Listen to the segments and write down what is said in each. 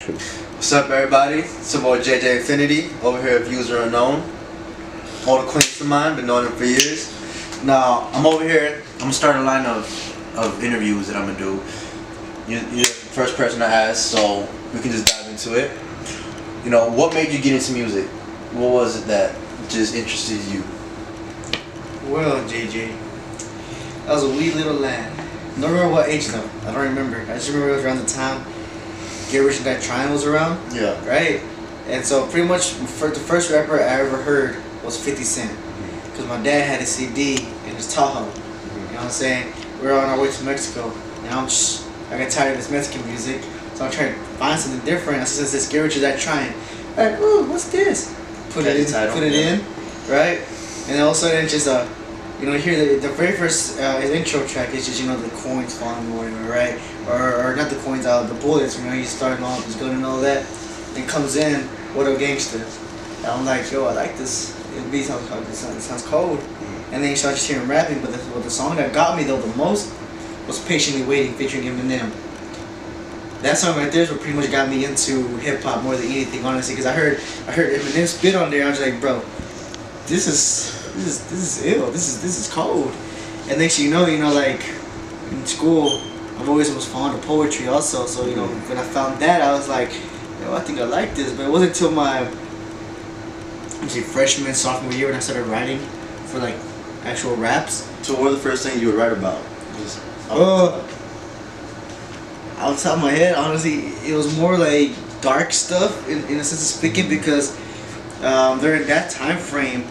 What's up, everybody? It's your boy JJ Infinity over here at Views Are Unknown. Old acquaintance of mine, been knowing him for years. Now, I'm over here. I'm gonna start a line of interviews that I'm gonna do. You're the first person to ask, so we can just dive into it. You know, what made you get into music? What was it that just interested you? Well, JJ, I was a wee little lad. I don't remember what age though. I don't remember. I just remember it was around the time Get Rich or Die Trying was around. Yeah. Right? And so pretty much the first rapper I ever heard was 50 Cent. Because my dad had a CD in his Tahoe. You know what I'm saying? We were on our way to Mexico. And I got tired of this Mexican music. So I tried to find something different. I said, this Get Rich or Die Trying. Like, ooh, what's this? Put it in, right? And all of a sudden it's just you hear the very first intro track is just, the coins falling or whatever, right? Or not the coins, the bullets, you starting off his gun and all that. It comes in, What Up Gangsta. And I'm like, yo, I like this. It beat sounds cold. And then you start just hearing rapping, but the song that got me though the most was Patiently Waiting featuring Eminem. That song right there is what pretty much got me into hip hop more than anything, honestly, because I heard Eminem spit on there. I was like, bro, this is ill. This is cold. And next thing you know, like in school, I've always was fond of poetry also. So when I found that, I was like, I think I like this. But it wasn't until my freshman, sophomore year when I started writing for like actual raps. So what were the first things you would write about? Off the top of my head, honestly, it was more like dark stuff in a sense of speaking, because during that time frame,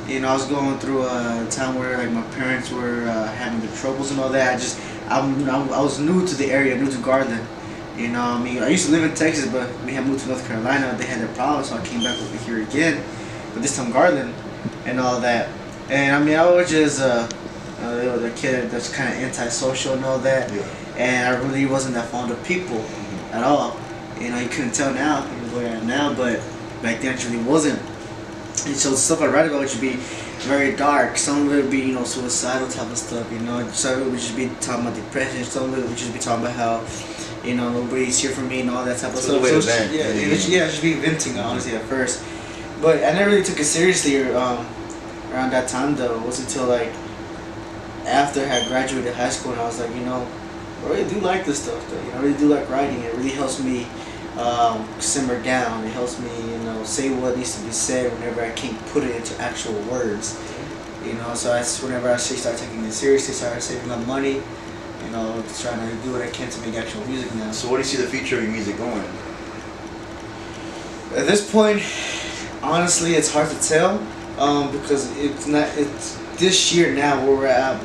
I was going through a time where like my parents were having the troubles and all that. I was new to the area, new to Garland. I used to live in Texas, but we had moved to North Carolina. They had their problems, so I came back over here again, but this time Garland and all that. And I was just the kid that's kind of antisocial and all that. Yeah. And I really wasn't that fond of people at all. You couldn't tell now, the way I am now, but back then it really wasn't. And so the stuff I write about would be very dark. Some of it would be, suicidal type of stuff, Some of it would just be talking about depression. Some of it would just be talking about how, nobody's here for me and all that type of stuff. So vent. It would just be venting, honestly, at first. But I never really took it seriously around that time, though. It wasn't until, like, after I had graduated high school and I was like, I really do like this stuff, though. I really do like writing. It really helps me simmer down. It helps me, say what needs to be said whenever I can't put it into actual words. So that's whenever I start taking it seriously, start saving up money, trying to do what I can to make actual music now. So what do you see the future of your music going? At this point, honestly, it's hard to tell, because it's this year now where we're at.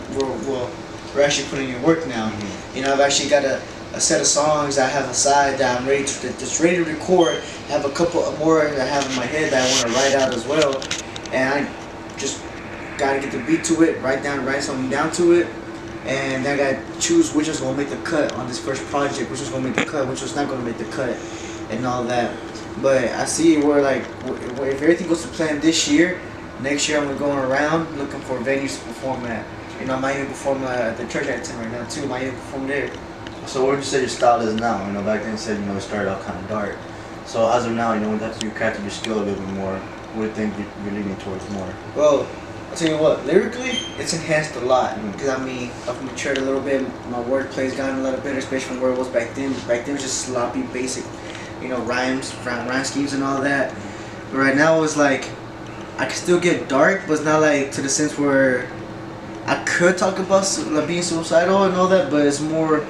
We're actually putting in work now. I've actually got a set of songs I have aside that I'm ready to record. I have a couple more that I have in my head that I want to write out as well, and I just gotta get the beat to it, write something down to it, and then I gotta choose which is gonna make the cut on this first project, which was gonna make the cut, which was not gonna make the cut, and all that. But I see where if everything goes to plan this year, next year I'm gonna go around looking for venues to perform at. I might even perform at the church I attend right now too. I might even perform there. So what would you say your style is now? Back then you said, it started out kind of dark. So as of now, after you crafted your skill a little bit more, what do you think you're leaning towards more? Well, I'll tell you what, lyrically, it's enhanced a lot. Because I've matured a little bit. My wordplay's gotten a little better, especially from where it was back then. Back then it was just sloppy, basic, rhyme schemes and all that. But right now it's like, I can still get dark, but it's not like to the sense where I could talk about being suicidal and all that, but it's more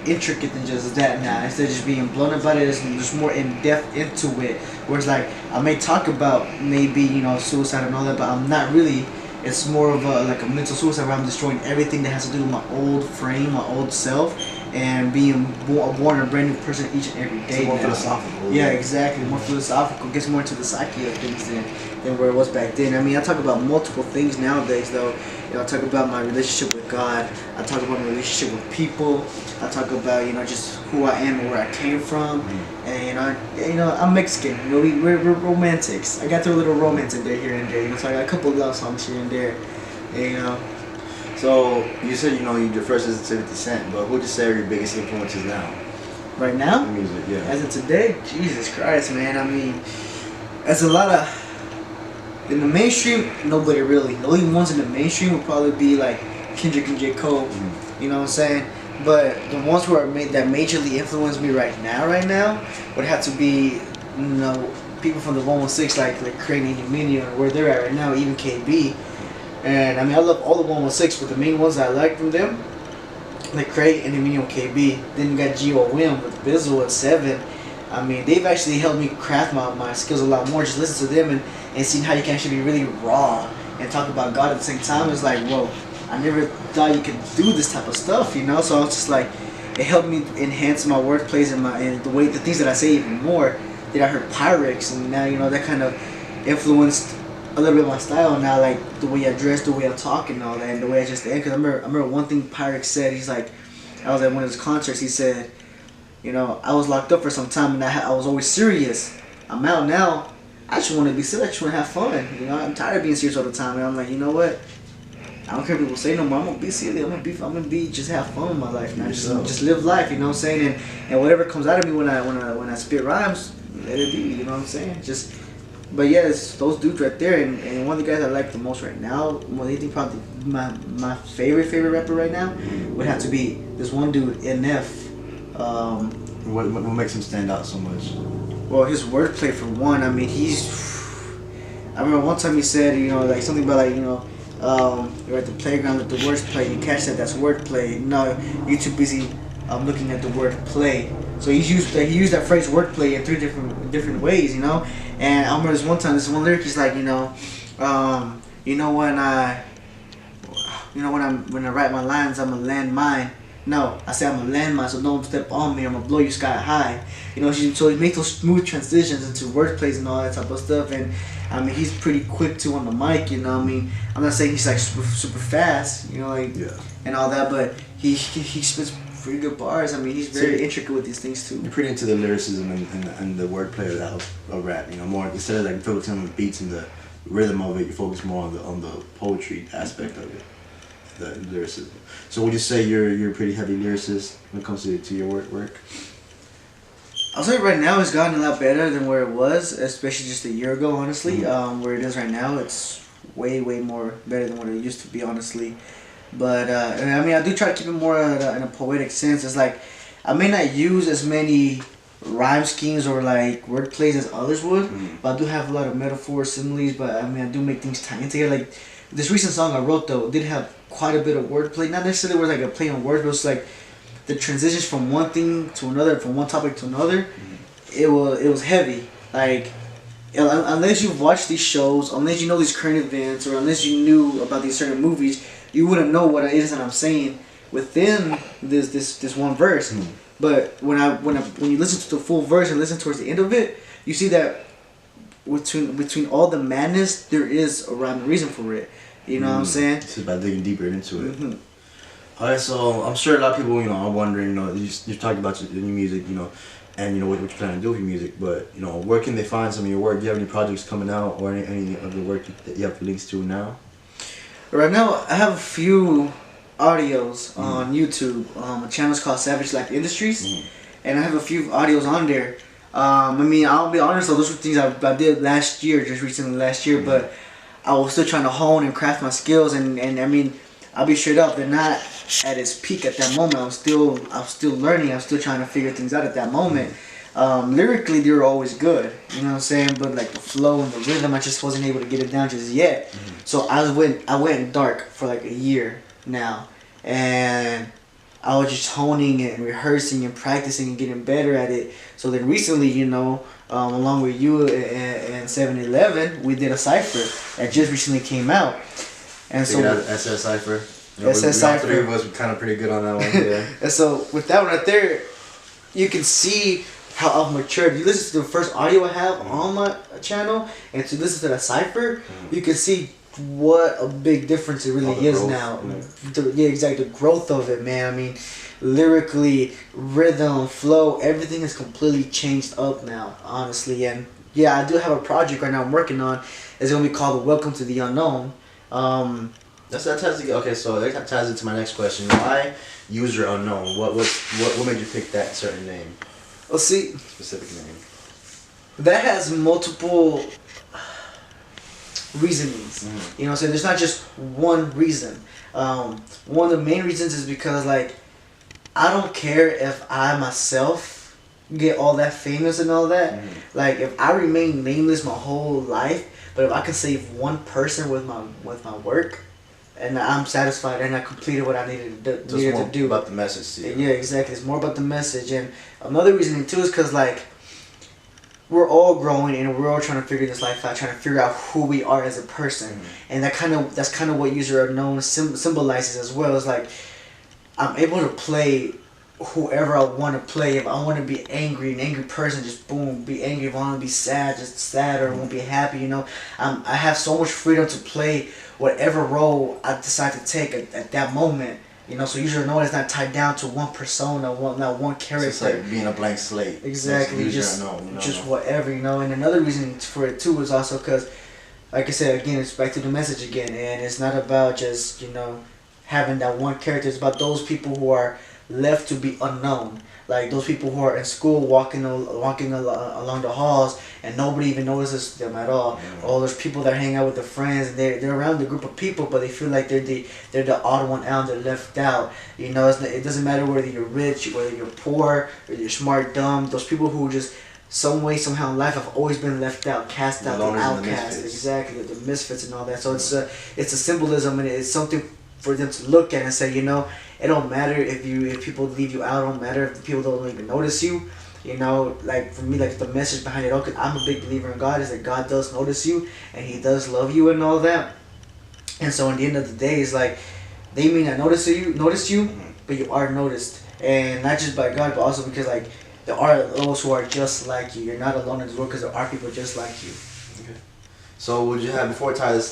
intricate than just that now. Instead of just being blunt about it, there's more in depth into it. Whereas like I may talk about maybe suicide and all that, but I'm not really. It's more of a mental suicide where I'm destroying everything that has to do with my old frame, my old self, and being born a brand new person each and every day. It's more philosophical. Yeah, exactly. More philosophical. Gets more into the psyche of things than where it was back then. I talk about multiple things nowadays, though. I talk about my relationship with God. I talk about my relationship with people. I talk about just who I am and where I came from. And I'm Mexican. We're romantics. I got through a little romance in there here and there. So I got a couple of love songs here and there. So you said your first is 50 Cent, but who would you say are your biggest influences now? Right now? Music, yeah. As of today? Jesus Christ, man. I mean, there's a lot of... In the mainstream, nobody really. The only ones in the mainstream would probably be like Kendrick and J. Cole. You know what I'm saying? But the ones who are that majorly influence me right now would have to be, you know, people from the 116 like Craig and Eminem, where they're at right now, even KB. And I mean, I love all the 116, but the main ones I like from them, like Craig and Eminem, KB. Then you got G.O.M. with Bizzle and Seven. I mean, they've actually helped me craft my skills a lot more. Just listen to them and seeing how you can actually be really raw and talk about God at the same time. It's like, whoa, I never thought you could do this type of stuff, you know? So I was just like, it helped me enhance my wordplays and the things that I say even more. Then I heard Pyrex, and now, you know, that kind of influenced a little bit of my style now, like the way I dress, the way I talk and all that, and the way I just am. Because I remember one thing Pyrex said, he's like, I was at one of his concerts, he said, you know, I was locked up for some time and I was always serious. I'm out now. I just want to be silly. I just want to have fun. You know, I'm tired of being serious all the time. And I'm like, you know what? I don't care what people say no more. I'm gonna be silly. I'm gonna be just have fun with my life, man. Just live life. You know what I'm saying? And whatever comes out of me when I spit rhymes, let it be. You know what I'm saying? But yeah, it's those dudes right there. And one of the guys I like the most right now, more than anything, probably my favorite rapper right now would have to be this one dude, NF. What makes him stand out so much? Well, his wordplay for one. I mean, I remember one time he said, you know, like something about like, you know, you're at the playground with the words play. You catch that's wordplay. No, you're too busy looking at the word play. So he used that phrase wordplay in three different ways, you know. And I remember this one lyric. He's like, when I write my lines, I'm a landmine. No, I say I'm a landmine, so don't step on me. I'm gonna blow you sky high. You know, so he makes those smooth transitions into wordplays and all that type of stuff. And I mean, he's pretty quick too on the mic. You know, I mean, I'm not saying he's like super fast. You know, like and all that, but he spits pretty good bars. I mean, he's very intricate with these things too. You're pretty into the lyricism and the wordplay of rap. You know, more instead of like focusing on the beats and the rhythm of it, you focus more on the poetry aspect of it. The lyricism. So would you say you're a pretty heavy lyricist when it comes to your work? I'll say right now it's gotten a lot better than where it was, especially just a year ago, honestly. Where it is right now, it's way more better than what it used to be, honestly. But I mean, I do try to keep it more in a poetic sense. It's like I may not use as many rhyme schemes or like word plays as others would, but I do have a lot of metaphors, similes. But I mean, I do make things tie in together. Like this recent song I wrote though did have quite a bit of wordplay. Not necessarily where like a play on words, but it's like the transitions from one thing to another, from one topic to another. It was heavy. Like unless you've watched these shows, unless you know these current events, or unless you knew about these certain movies, you wouldn't know what it is that I'm saying within this one verse. But when you listen to the full verse and listen towards the end of it, you see that between all the madness, there is a rhyme and reason for it. You know what I'm saying? It's about digging deeper into it. Alright, so I'm sure a lot of people, are wondering, you've talked about your new music, and what you plan to do with your music, but where can they find some of your work? Do you have any projects coming out or any of the work that you have links to now? Right now, I have a few audios on YouTube. A channel's called Savage Life Industries, and I have a few audios on there. I mean, I'll be honest, those were things I did last year, just recently last year, but I was still trying to hone and craft my skills, and I mean, I'll be straight up, they're not at its peak at that moment. I'm still learning. I'm still trying to figure things out at that moment. Lyrically, they were always good, you know what I'm saying? But like the flow and the rhythm, I just wasn't able to get it down just yet. So I went dark for like a year now, and I was just honing it and rehearsing and practicing and getting better at it. So then recently, along with you and 7-Eleven, we did a cipher that just recently came out. And so SS Cypher. SS Cypher. Three of us were kind of pretty good on that one. Yeah. And so with that one right there, you can see how I've matured. You listen to the first audio I have on my channel, and to listen to the cipher, you can see what a big difference it really is growth, now. Yeah, exactly. The growth of it, man. I mean, lyrically, rhythm, flow, everything has completely changed up now, honestly. And yeah, I do have a project right now I'm working on. It's gonna be called Welcome to the Unknown. That ties to, okay, so that ties into my next question. Why user unknown? What made you pick that certain name, Well, see, specific name? that has multiple reasonings. Mm-hmm. You know, so there's not just one reason. One of the main reasons is because like I don't care if I myself get all that famous and all that. Mm-hmm. Like if I remain nameless my whole life, but if I can save one person with my work, and I'm satisfied and I completed what I needed to So it's more do. about the message to you. Yeah, exactly. It's more about the message, and another reasoning too is because like we're all growing and we're all trying to figure this life out, trying to figure out who we are as a person, and that's kind of what user unknown symbolizes as well. It's like I'm able to play whoever I want to play. If I want to be angry, an angry person, just boom, be angry. If I want to be sad, just sad, or want to be happy. You know, I have so much freedom to play whatever role I decide to take at that moment. You know, so user unknown is not tied down to one persona, not one character. It's like being a blank slate. Exactly, User just unknown, you know? just whatever, you know. And another reason for it too is also because, like I said again, it's back to the message again, and it's not about just having that one character. It's about those people who are left to be unknown, like those people who are in school walking along the halls and nobody even notices them at all. Or there's people that hang out with their friends and they're around the group of people, but they feel like they're the odd one out, they're left out. You know, it doesn't matter whether you're rich, whether you're poor, whether you're smart, dumb. Those people who just some way somehow in life have always been left out, cast out, the outcast, exactly, the misfits and all that. So it's a symbolism, and it's something for them to look at and say, it don't matter if people leave you out, it don't matter if people don't even notice you. You know, like for me, like the message behind it all, 'cause I'm a big believer in God, is that God does notice you and He does love you and all that. And so, in the end of the day, it's like they may not notice you, but you are noticed, and not just by God, but also because like there are those who are just like you. You're not alone in this world because there are people just like you. Okay. So would you have, before I tie this